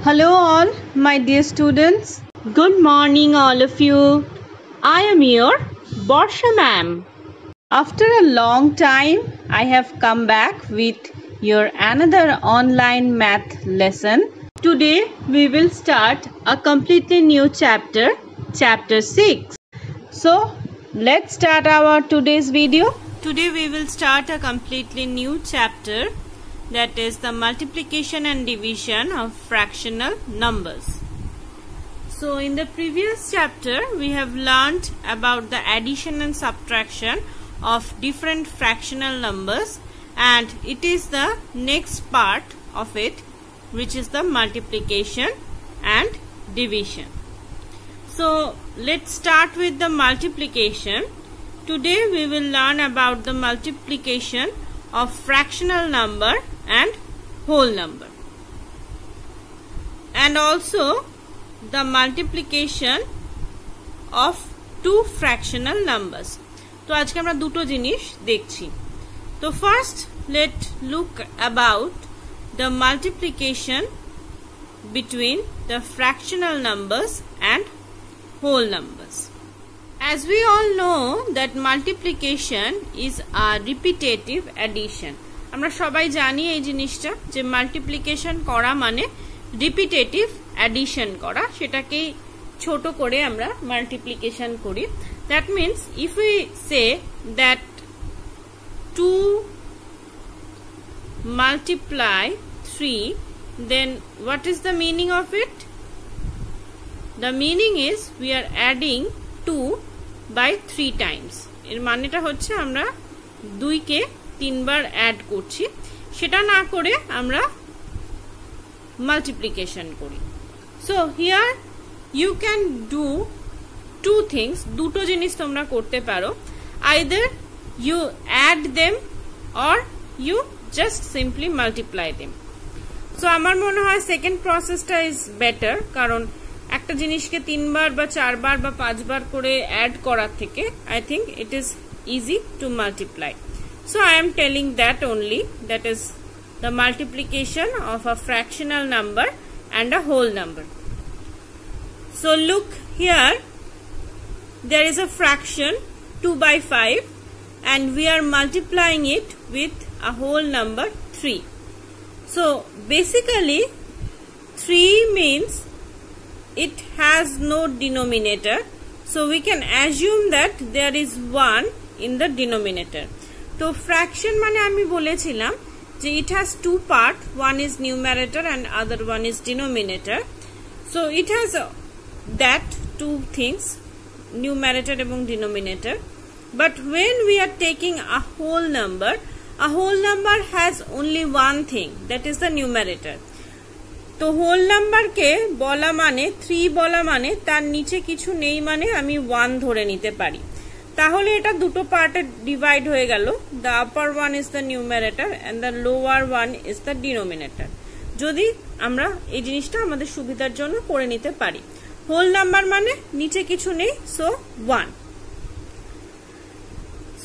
Hello all my dear students. Good morning all of you. I am your Borsha ma'am. After a long time I have come back with your another online math lesson. Today we will start a completely new chapter, chapter 6. So let's start our today's video. Today we will start a completely new chapter, that is the multiplication and division of fractional numbers. So in the previous chapter we have learned about the addition and subtraction of different fractional numbers, and it is the next part of it, which is the multiplication and division. So let's start with the multiplication. Today we will learn about the multiplication of fractional number and whole number, and also the multiplication of two fractional numbers. তো আজকে আমরা দুটো জিনিস দেখছি। তো first let look about the multiplication between the fractional numbers and whole numbers. As we all know that multiplication is a repetitive addition. আমরা সবাই জানি এই জিনিসটা যে মাল্টিপ্লিকেশন করা মানে রিপিটেটিভ অ্যাডিশন করা, সেটাকে ছোট করে আমরা মাল্টিপ্লিকেশন করি। That means if we say that 2 multiply 3, then what is the meaning of it? The meaning is we are adding 2 by 3 times. এর মানেটা হচ্ছে আমরা 2 কে 3 বার অ্যাড করছি, সেটা না করে আমরা মাল্টিপ্লিকেশন করি। So here you can do two things, দুটো জিনিস তোমরা করতে পারো। Either you add them or you just simply multiply them. So আমার মনে হয় সেকেন্ড প্রসেসটা ইজ বেটার, কারণ একটা জিনিসকে 3 বার বা 4 বার বা 5 বার করে অ্যাড করার থেকে I think it is easy to multiply. So I am telling that only, that is the multiplication of a fractional number and a whole number. So look here, there is a fraction 2 by 5 and we are multiplying it with a whole number 3. So basically 3 means it has no denominator, so we can assume that there is 1 in the denominator. তো fraction মানে আমি বলেছিলাম যে it has two part, one is numerator and other one is denominator. So it has that two things, numerator এবং denominator. But when we are taking a whole number has only one thing, that is the numerator. তো whole নাম্বারকে বলা মানে 3 বলা মানে তার নিচে কিছু নেই, মানে আমি 1 ধরে নিতে পারি। তাহলে এটা দুটো পার্টে ডিভাইড হয়ে গেল, the upper one is the numerator and the lower one is the denominator. যদি আমরা এই জিনিসটা আমাদের সুবিধার জন্য করে নিতে পারি, হোল নাম্বার মানে নিচে কিছু নেই, so 1.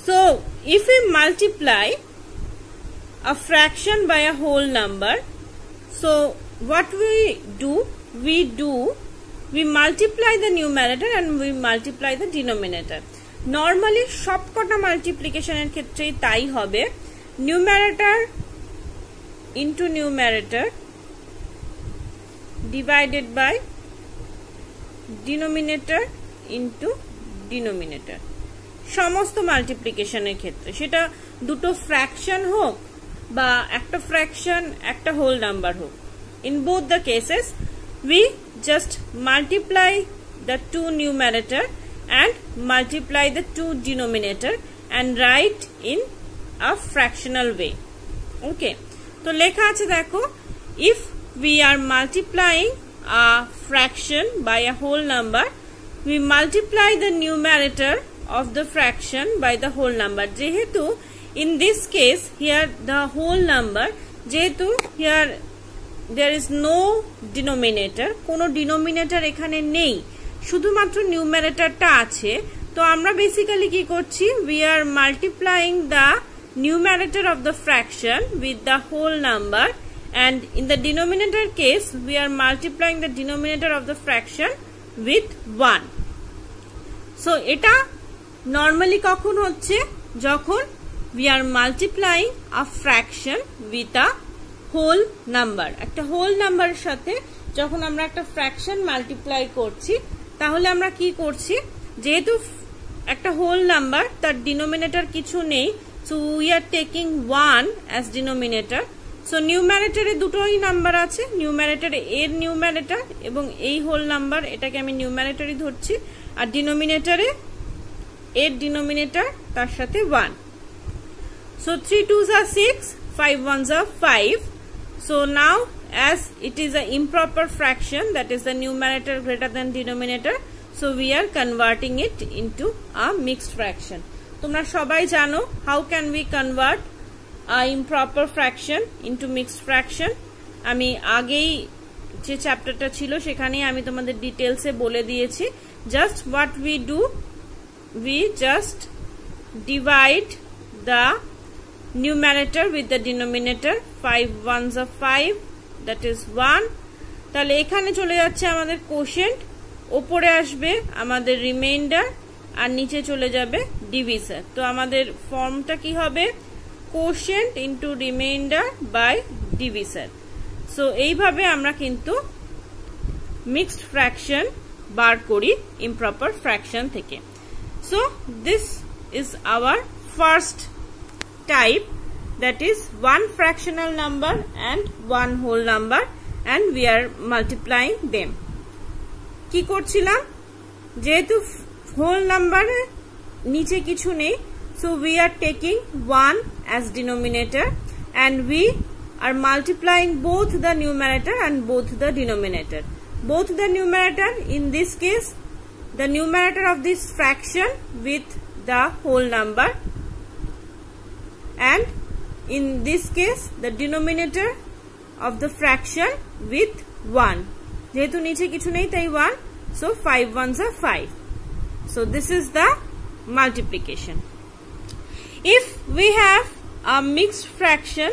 So if we multiply a fraction by a whole number, so what we multiply the numerator and we multiply the denominator. Normally সবকটা মাল্টিপ্লিকেশনের ক্ষেত্রেই তাই হবে, numerator into numerator divided by denominator into denominator. সমস্ত মাল্টিপ্লিকেশনের ক্ষেত্রে সেটা দুটো ফ্র্যাকশন হোক বা একটা ফ্র্যাকশন একটা হোল নাম্বার হোক, in both the cases we just multiply the two numerator and multiply the two denominator and write in a fractional way. Okay, তো লেখা আছে দেখো, if we are multiplying a fraction by a whole number, we multiply the numerator of the fraction by the whole number. যেহেতু in this case here the whole number, যেহেতু here there is no denominator, কোনো denominator এখানে নেই, শুধুমাত্র নিউমারেটরটা আছে, তো আমরা basically কি করছি, we are multiplying the numerator of the fraction with the whole number and in the denominator case we are multiplying the denominator of the fraction with 1. So এটা normally কখন হচ্ছে, যখন we are multiplying a fraction with a whole number. একটা whole number এর সাথে যখন আমরা একটা fraction multiply করছি, তাহলে আমরা কি করছি, যেহেতু একটা whole number তার denominator কিছু নেই, so we are taking 1 as denominator. So numerator এ দুটোই নাম্বার আছে, numerator এর numerator এবং এই whole number এটাকে আমি numerator ই ধরছি, আর denominator এর denominator তার সাথে 1. So 3 2s are 6, 5 1s are 5. So now as it is an improper fraction, that is the numerator greater than denominator, so we are converting it into a mixed fraction. তোমরা সবাই জানো how can we convert a improper fraction into mixed fraction. আমি আগেই যে চ্যাপ্টারটা ছিল সেখানেই আমি তোমাদের ডিটেইলসে বলে দিয়েছি. Just what we do, we just divide the numerator with the denominator. 5 1s are 5, that is 1. তাহলে এখানে চলে যাচ্ছে আমাদের কোশেন্ট, উপরে আসবে আমাদের রিমাইন্ডার, আর নিচে চলে যাবে ডিভিসর. তো আমাদের ফর্মটা কি হবে, quotient into remainder by divisor. So এইভাবে আমরা কিন্তু মিক্সড ফ্র্যাকশন বার করি ইমপ্রপার ফ্র্যাকশন থেকে. So this is our first type, that is one fractional number and one whole number, and we are multiplying them. কি করছিলাম, যেহেতু whole number নিচে কিছু নেই, so we are taking 1 as denominator and we are multiplying both the numerator and both the denominator. Both the numerator, in this case the numerator of this fraction with the whole number, and in this case the denominator of the fraction with 1. যেহেতু নিচে কিছু নেই তাই 1, so 5 1s are 5. So this is the multiplication. If we have a mixed fraction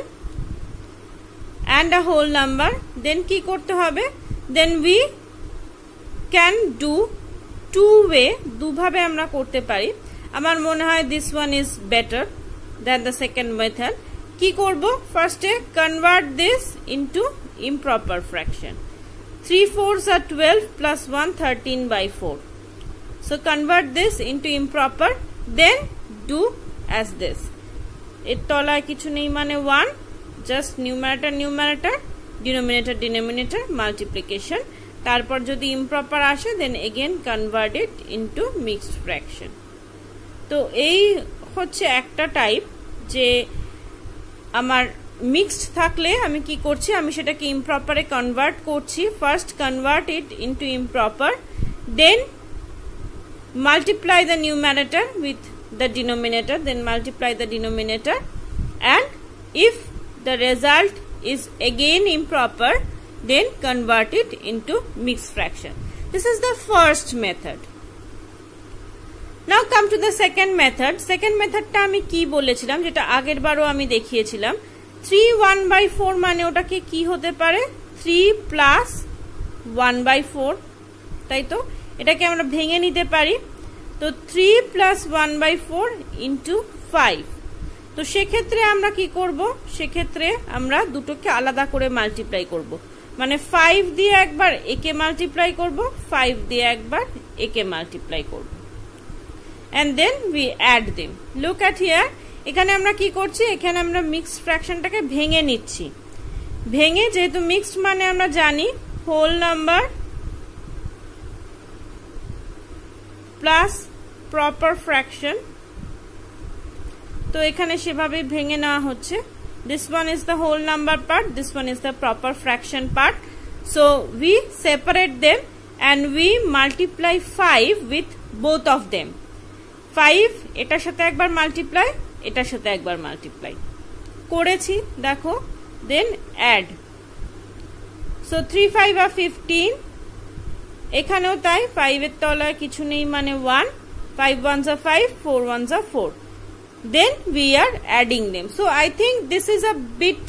and a whole number, then কি করতে হবে, then we can do two way, দুভাবে আমরা করতে পারি. আমার মনে হয় this one is better than the second method. কি করব, ফার্স্টে convert this into improper fraction. 3 4s are 12 plus 1 13/4. So convert this into improper, then do as this. এর তলায় কিছু নেই মানে 1, just numerator numerator, denominator denominator, multiplication. তারপর যদি improper আসে then again convert it into mixed fraction. তো এই হচ্ছে একটা টাইপ, যে আমার মিক্সড থাকলে আমি কি করছি, আমি সেটাকে ইমপ্রপারে কনভার্ট করছি. First convert it into improper, then multiply the numerator with the denominator, then multiply the denominator, and if the result is again improper, then convert it into mixed fraction. This is the first method. Now come to the second method. Second method টা আমি কি বলেছিলাম, যেটা আগের বারও আমি দেখিয়েছিলাম. 3 1/4 মানে ওটাকে কি হতে পারে, 3 plus 1/4, তাই তো? এটাকে আমরা ভেঙে নিতে পারি. তো 3 plus 1/4 into 5. তো সেক্ষেত্রে আমরা কি করব, সেক্ষেত্রে আমরা দুটোকে আলাদা করে মাল্টিপ্লাই করব. মানে 5 দিয়ে একবার একে মাল্টিপ্লাই করব, 5 দিয়ে একবার একে মাল্টিপ্লাই করব, and then we add them. Look at here, এখানে আমরা কি করছি, এখানে আমরা মিক্সড ফ্র্যাকশনটাকে ভেঙে নিচ্ছি. ভেঙে, যেহেতু মিক্সড মানে আমরা জানি whole number plus proper fraction, তো এখানে সেভাবে ভেঙে নেওয়া হচ্ছে. this one is the whole number part, this one is the proper fraction part. So we separate them and we multiply 5 with both of them. 5 এটার সাথে একবার মাল্টিপ্লাই, এটার সাথে একবার মাল্টিপ্লাই করেছি, দেখো, দেন অ্যাড. সো 3 5 আর 15, এখানেও তাই, 5 এর তলায় কিছু নেই মানে 1, 5 1s are 5, 4 1s are 4. Then we are adding them. So I think this is a bit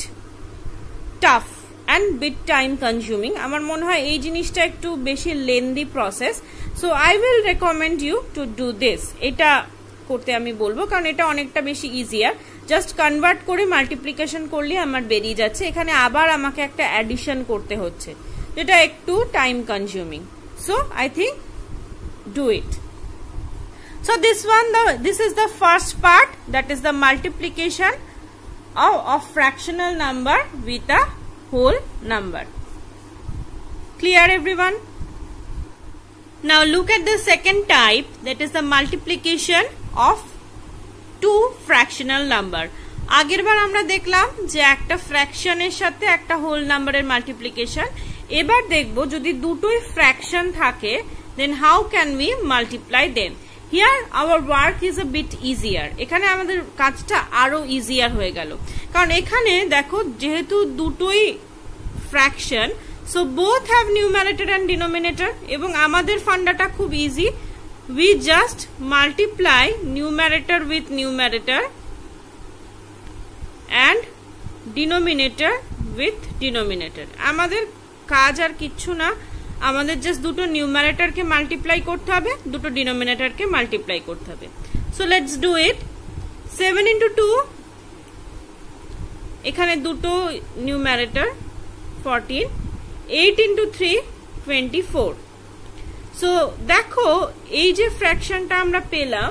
tough and bit time consuming. আমার মনে হয় এই জিনিসটা একটু বেশি lengthy process, so I will recommend you to do this. এটা করতে আমি বলবো কারণ এটা অনেকটা বেশি easier. জাস্ট কনভার্ট করে মাল্টিপ্লিকেশন করলে আমার বেরিয়ে যাচ্ছে, এখানে আবার আমাকে একটা অ্যাডিশন করতে হচ্ছে যেটা একটু time consuming. So I think do it. So this is the first part, that is the multiplication of fractional number with a whole number. Clear everyone? Now look at the second type, that is the multiplication of two fractional number. আগের বার আমরা দেখলাম যে একটা ফ্র্যাকশনের সাথে একটা whole নাম্বারের multiplication. এবার দেখব যদি দুটোই ফ্র্যাকশন থাকে, then how can we multiply them? Here our work is a bit easier. এখানে আমাদের কাজটা আরো ইজিয়ার হয়ে গেল, কারণ এখানে দেখো যেহেতু দুটোই fraction, so both have numerator and denominator, এবং আমাদের ফান্ডাটা খুব easy. We just multiply numerator with numerator and denominator with denominator. আমাদের কাজ আর কিচ্ছু না, আমাদের জাস্ট দুটো নিউমারেটরকে মাল্টিপ্লাই করতে হবে, দুটো ডিনোমিনেটরকে মাল্টিপ্লাই করতে হবে. So let's do it. 7 into 2, এখানে দুটো নিউমারেটর 14, 8 into 3 24. সো দেখো এই যে ফ্র্যাকশনটা আমরা পেলাম,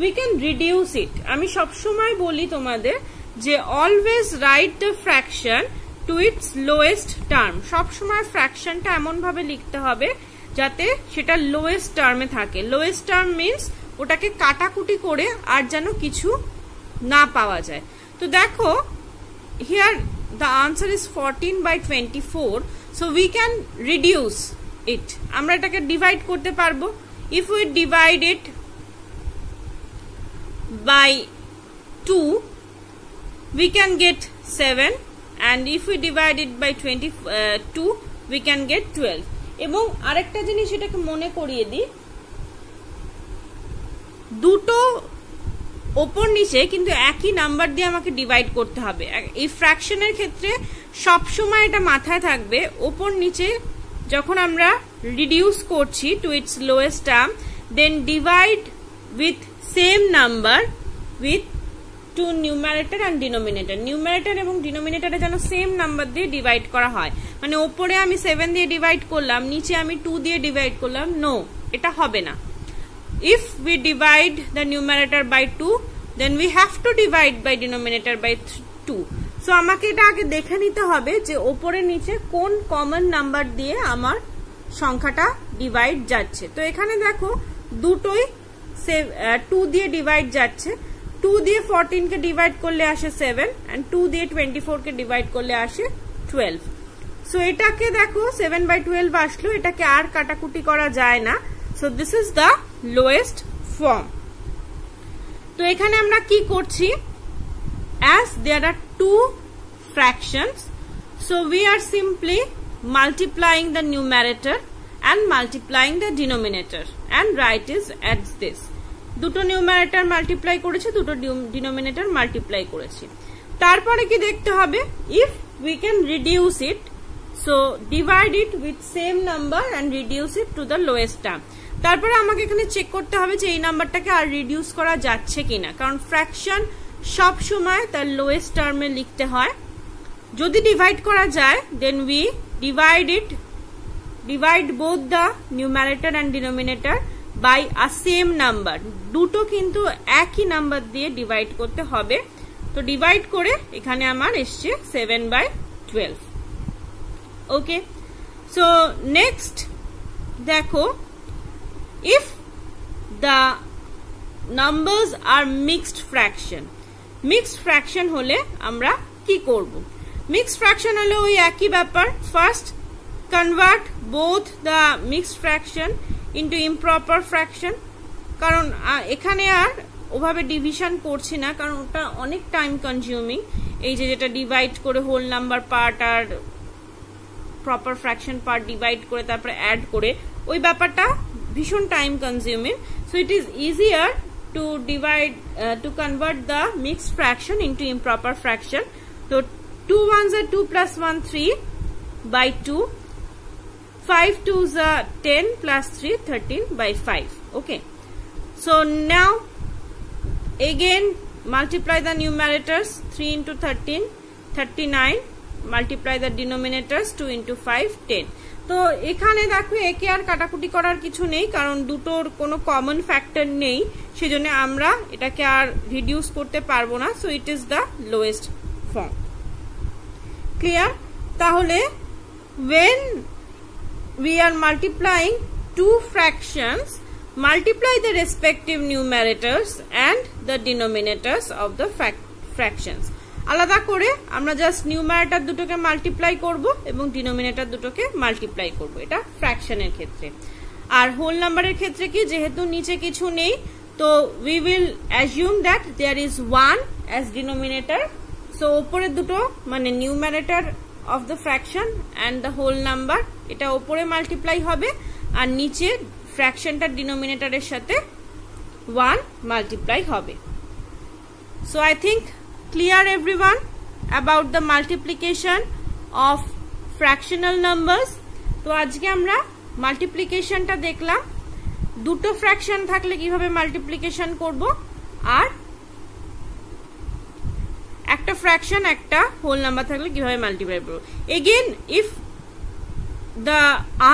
উই ক্যান রিডিউস ইট. আমি সবসময় বলি তোমাদের যে always write the fraction to its lowest term. সবসময় ফ্র্যাকশনটা এমন ভাবে লিখতে হবে যাতে সেটা লোয়েস্ট টার্মে থাকে. লোয়েস্ট টার্ম মিনস ওটাকে কাটাকুটি করে আর যেন কিছু না পাওয়া যায়. তো দেখো here the answer is 14/24. So we can reduce it. আমরা এটাকে ডিভাইড করতে পারবো. if we divide it by 2 we can get 7, and if we divide it by 22 we can get 12. এবং আরেকটা জিনিস এটাকে মনে করিয়ে দিই, দুটো ওপর নিচে কিন্তু একই নাম্বার দিয়ে আমাকে ডিভাইড করতে হবে. এই ফ্র্যাকশনের ক্ষেত্রে সবসময় এটা মাথায় থাকবে, ওপর নিচে যখন আমরা রিডিউস করছি to its lowest term, then divide with same number with to numerator and denominator. Numerator এবং ডিনোমিনেটরে যেন সেম নাম্বার দিয়ে ডিভাইড করা হয়. মানে ওপরে আমি 7 দিয়ে ডিভাইড করলাম, নিচে আমি 2 দিয়ে ডিভাইড করলাম, নো, এটা হবে না. If we divide the numerator by 2, then we have to divide by denominator by 2. So আমাকে এটা আগে দেখে নিতে হবে যে ওপরে নিচে কোন কমন নাম্বার দিয়ে আমার সংখ্যাটা ডিভাইড যাচ্ছে. তো এখানে দেখো দুটোই 2 দিয়ে ডিভাইড যাচ্ছে. 2 দিয়ে 14 কে ডিভাইড করলে আসে 7, and 2 দিয়ে 24 কে ডিভাইড করলে আসে 12. সো এটাকে দেখো 7/12 আসলো, এটাকে আর কাটাকুটি করা যায় না. So this is the lowest form. তো এখানে আমরা কি করছি, as there are two fractions, so we are simply multiplying the numerator and multiplying the denominator, and write is as this. দুটো নিউমারেটর মাল্টিপ্লাই করেছি, দুটো ডিনোমিনেটর মাল্টিপ্লাই করেছি. তারপরে কি দেখতে হবে, if we can reduce it, so divide it with same number and reduce it to the lowest term. তারপরে আমাকে এখানে চেক করতে হবে যে এই নাম্বারটাকে আর রিডিউস করা যাচ্ছে কিনা, কারণ ফ্র্যাকশন সব সময় তার লোয়েস্ট টার্মে লিখতে হয়. যদি ডিভাইড করা যায়, then we divide both the numerator and denominator by a same number. দুটো কিন্তু একই নাম্বার দিয়ে ডিভাইড করতে হবে. তো ডিভাইড করে এখানে আমার এসছে 7/12. ওকে, সো নেক্সট দেখো, if the numbers are mixed fraction. Mixed fraction হলে আমরা কি করব, মিক্সড ফ্র্যাকশন হলে ওই একই ব্যাপার. First convert both the mixed fraction into improper fraction. কারণ এখানে আর ওভাবে ডিভিশন করছি না, কারণ ওটা অনেক টাইম কনজিউমিং. এই যে যেটা ডিভাইড করে হোল নাম্বার পার্ট আর প্রপার ফ্র্যাকশন পার্ট ডিভাইড করে তারপরে অ্যাড করে, ওই ব্যাপারটা ভীষণ time consuming. So it is easier to divide to convert the mixed fraction into improper fraction. So 2 ones are 2 plus 1 3, by 2, 5 2s are 10 plus 3 13 by 5. Okay, so now again multiply the numerators, 3 into 13 39, multiply the denominators, 2 into 5 10. তো এখানে দেখো একে আর কাটাকুটি করার কিছু নেই, কারণ দুটোর কোনো কমন ফ্যাক্টর নেই, সেজন্য আমরা এটাকে আর রিডিউস করতে পারবো না। So it is the lowest form. Clear? তাহলে when we are multiplying two fractions, multiply the respective numerators and the denominators of the fractions. আলাদা করে আমরা জাস্ট নিউমারেটর দুটোকে মাল্টিপ্লাই করব এবং ডিনোমিনেটর দুটোকে মাল্টিপ্লাই করব, এটা ফ্র্যাকশনের ক্ষেত্রে। আর হোল নাম্বারের ক্ষেত্রে কি, যেহেতু নিচে কিছু নেই, তো we will assume that there is 1 as denominator. So উপরের দুটো মানে numerator of the fraction and the whole number, এটা উপরে মাল্টিপ্লাই হবে, আর নিচে ফ্র্যাকশনটার ডিনোমিনেটরের সাথে 1 মাল্টিপ্লাই হবে। So I think clear everyone about the multiplication of fractional numbers. তো আজকে আমরা মাল্টিপ্লিকেশনটা দেখলাম, দুটো ফ্র্যাকশন থাকলে কিভাবে মাল্টিপ্লিকেশন করব, আর একটা ফ্র্যাকশন একটা হোল নাম্বার থাকলে কিভাবে মাল্টিপ্লাই করব। Again if the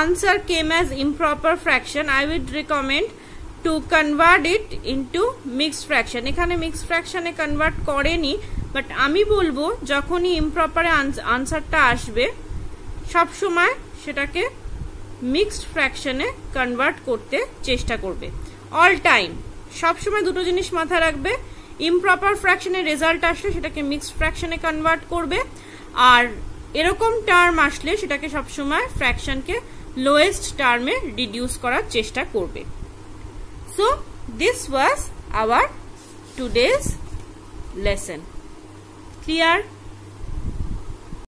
answer came as improper fraction, I would recommend to convert it into mixed fraction. এখানে মিক্সড ফ্র্যাকশনে কনভার্ট করেনি, বাট আমি বলবো যখনই ইমপ্রপারে আনসারটা আসবে সব সময় সেটাকে মিক্সড ফ্র্যাকশনে কনভার্ট করতে চেষ্টা করবে। অল টাইম সব সময় দুটো জিনিস মাথায় রাখবে, ইমপ্রপার ফ্র্যাকশনের রেজাল্ট আসলে সেটাকে মিক্সড ফ্র্যাকশনে কনভার্ট করবে, আর এরকম টার্ম আসলে সেটাকে সবসময় ফ্র্যাকশনকে লোয়েস্ট টার্মে রিডিউস করার চেষ্টা করবে। So this was our today's lesson. Clear?